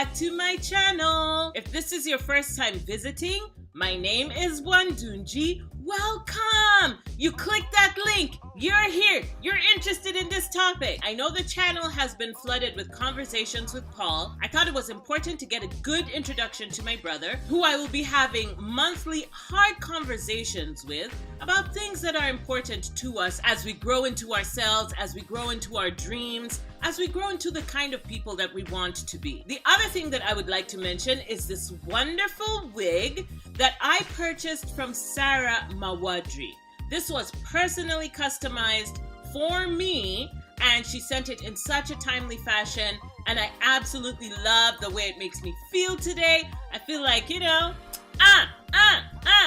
back to my channel. If this is your first time visiting, my name is Bwandungi. Welcome! You clicked that link. You're here. You're interested in this topic. I know the channel has been flooded with conversations with Paul. I thought it was important to get a good introduction to my brother, who I will be having monthly hard conversations with about things that are important to us as we grow into ourselves, as we grow into our dreams, as we grow into the kind of people that we want to be. The other thing that I would like to mention is this wonderful wig that I purchased from Sara Mawadri. This was personally customized for me, and she sent it in such a timely fashion, and I absolutely love the way it makes me feel today. I feel like,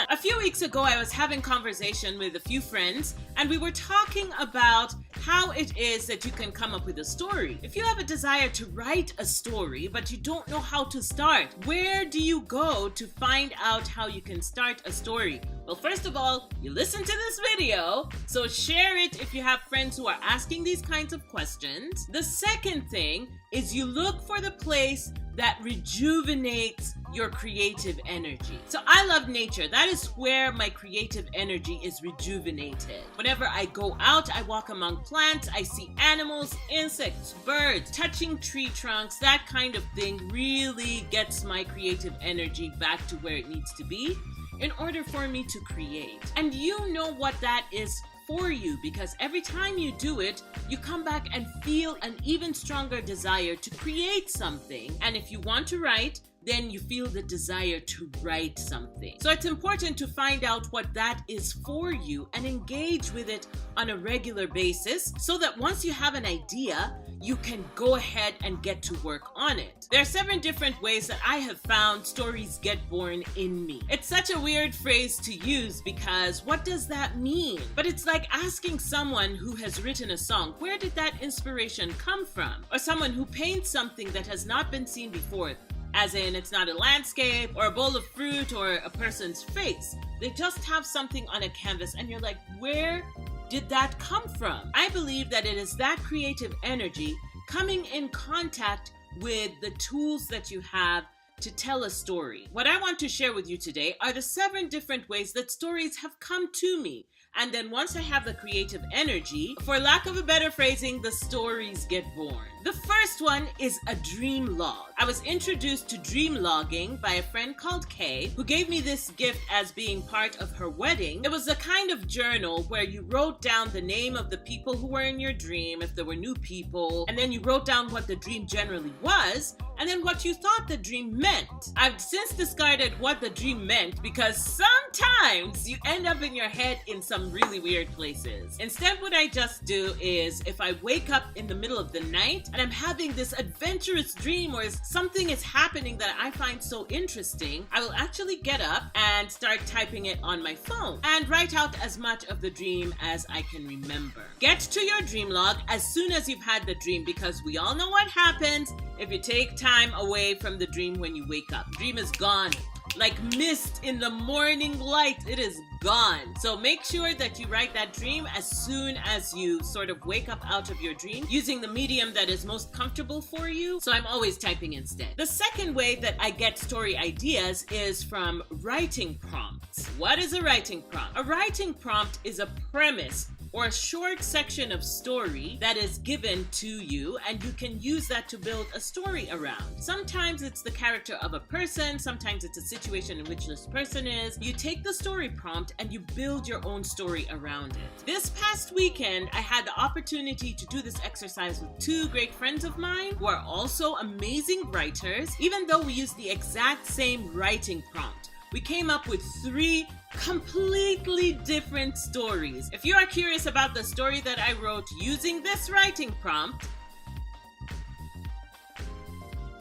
A few weeks ago, I was having conversation with a few friends, and we were talking about how it is that you can come up with a story. If you have a desire to write a story, but you don't know how to start, where do you go to find out how you can start a story? Well, first of all, you listen to this video, so share it if you have friends who are asking these kinds of questions. The second thing is you look for the place that rejuvenates your creative energy. So I love nature. That is where my creative energy is rejuvenated. Whenever I go out, I walk among plants, I see animals, insects, birds, touching tree trunks, that kind of thing really gets my creative energy back to where it needs to be in order for me to create. And you know what that is for you, because every time you do it, you come back and feel an even stronger desire to create something. And if you want to write, then you feel the desire to write something. So it's important to find out what that is for you and engage with it on a regular basis so that once you have an idea, you can go ahead and get to work on it. There are 7 different ways that I have found stories get born in me. It's such a weird phrase to use because what does that mean? But it's like asking someone who has written a song, where did that inspiration come from? Or someone who paints something that has not been seen before, as in it's not a landscape or a bowl of fruit or a person's face. They just have something on a canvas and you're like, where did that come from? I believe that it is that creative energy coming in contact with the tools that you have to tell a story. What I want to share with you today are the 7 different ways that stories have come to me. And then once I have the creative energy, for lack of a better phrasing, the stories get born. The first one is a dream log. I was introduced to dream logging by a friend called Kay, who gave me this gift as being part of her wedding. It was a kind of journal where you wrote down the name of the people who were in your dream, if there were new people, and then you wrote down what the dream generally was, and then what you thought the dream meant. I've since discarded what the dream meant because sometimes you end up in your head in some really weird places. Instead, what I just do is if I wake up in the middle of the night and I'm having this adventurous dream or something is happening that I find so interesting, I will actually get up and start typing it on my phone and write out as much of the dream as I can remember. Get to your dream log as soon as you've had the dream, because we all know what happens if you take time away from the dream when you wake up. Dream is gone. Like mist in the morning light, it is gone. So make sure that you write that dream as soon as you sort of wake up out of your dream using the medium that is most comfortable for you. So I'm always typing instead. The second way that I get story ideas is from writing prompts. What is a writing prompt? A writing prompt is a premise or a short section of story that is given to you, and you can use that to build a story around. Sometimes it's the character of a person, sometimes it's a situation in which this person is. You take the story prompt and you build your own story around it. This past weekend, I had the opportunity to do this exercise with 2 great friends of mine who are also amazing writers. Even though we used the exact same writing prompt, we came up with 3 completely different stories. If you are curious about the story that I wrote using this writing prompt,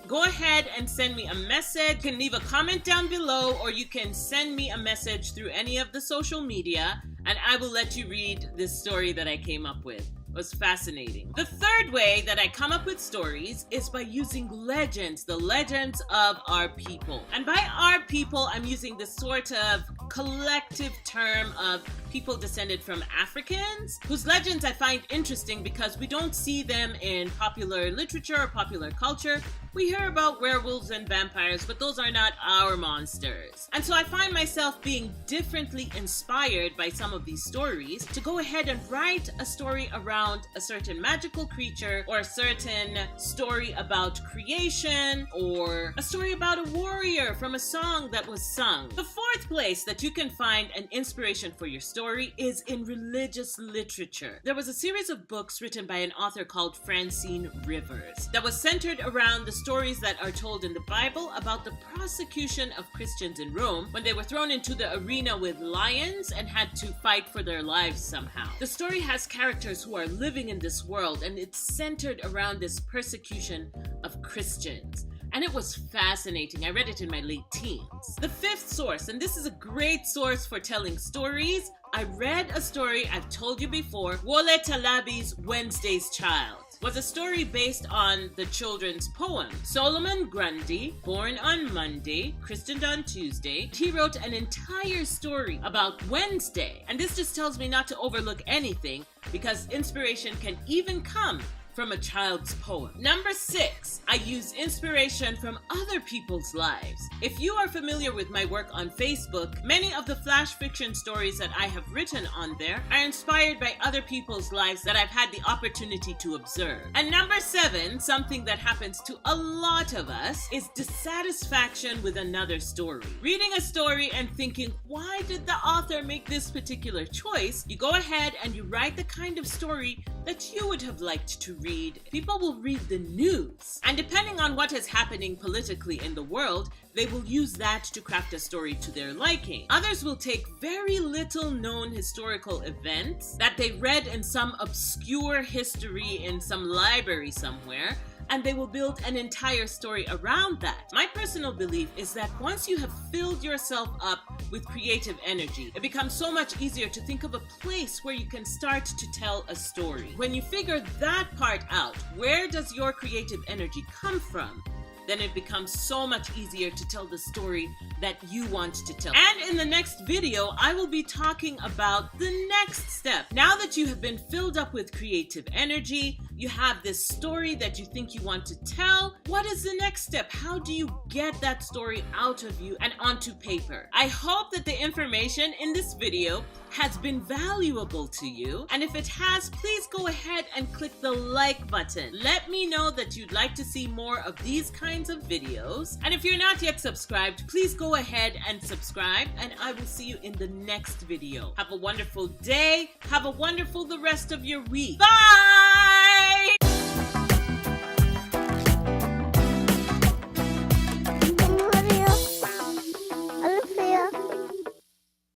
go ahead and send me a message. You can leave a comment down below, or you can send me a message through any of the social media, and I will let you read this story that I came up with. It was fascinating. The third way that I come up with stories is by using legends, the legends of our people. And by our people, I'm using this sort of collective term of people descended from Africans, whose legends I find interesting because we don't see them in popular literature or popular culture. We hear about werewolves and vampires, but those are not our monsters. And so I find myself being differently inspired by some of these stories to go ahead and write a story around a certain magical creature, or a certain story about creation, or a story about a warrior from a song that was sung. The fourth place that you can find an inspiration for your story is in religious literature. There was a series of books written by an author called Francine Rivers that was centered around the stories that are told in the Bible about the prosecution of Christians in Rome when they were thrown into the arena with lions and had to fight for their lives somehow. The story has characters who are living in this world, and it's centered around this persecution of Christians. And it was fascinating. I read it in my late teens. The fifth source, and this is a great source for telling stories. I read a story I've told you before, Wole Talabi's Wednesday's Child. Was a story based on the children's poem. Solomon Grundy, born on Monday, christened on Tuesday, he wrote an entire story about Wednesday. And this just tells me not to overlook anything, because inspiration can even come from a child's poem. Number 6, I use inspiration from other people's lives. If you are familiar with my work on Facebook, many of the flash fiction stories that I have written on there are inspired by other people's lives that I've had the opportunity to observe. And number 7, something that happens to a lot of us, is dissatisfaction with another story. Reading a story and thinking, why did the author make this particular choice? You go ahead and you write the kind of story that you would have liked to read. People will read the news, and depending on what is happening politically in the world, they will use that to craft a story to their liking. Others will take very little known historical events that they read in some obscure history in some library somewhere, and they will build an entire story around that. My personal belief is that once you have filled yourself up with creative energy, it becomes so much easier to think of a place where you can start to tell a story. When you figure that part out, where does your creative energy come from? Then it becomes so much easier to tell the story that you want to tell. And in the next video, I will be talking about the next step. Now that you have been filled up with creative energy, you have this story that you think you want to tell, what is the next step? How do you get that story out of you and onto paper? I hope that the information in this video has been valuable to you, and if it has, please go ahead and click the like button. Let me know that you'd like to see more of these kinds of videos, and if you're not yet subscribed, please go ahead and subscribe, and I will see you in the next video. Have a wonderful day. Have a wonderful the rest of your week. Bye!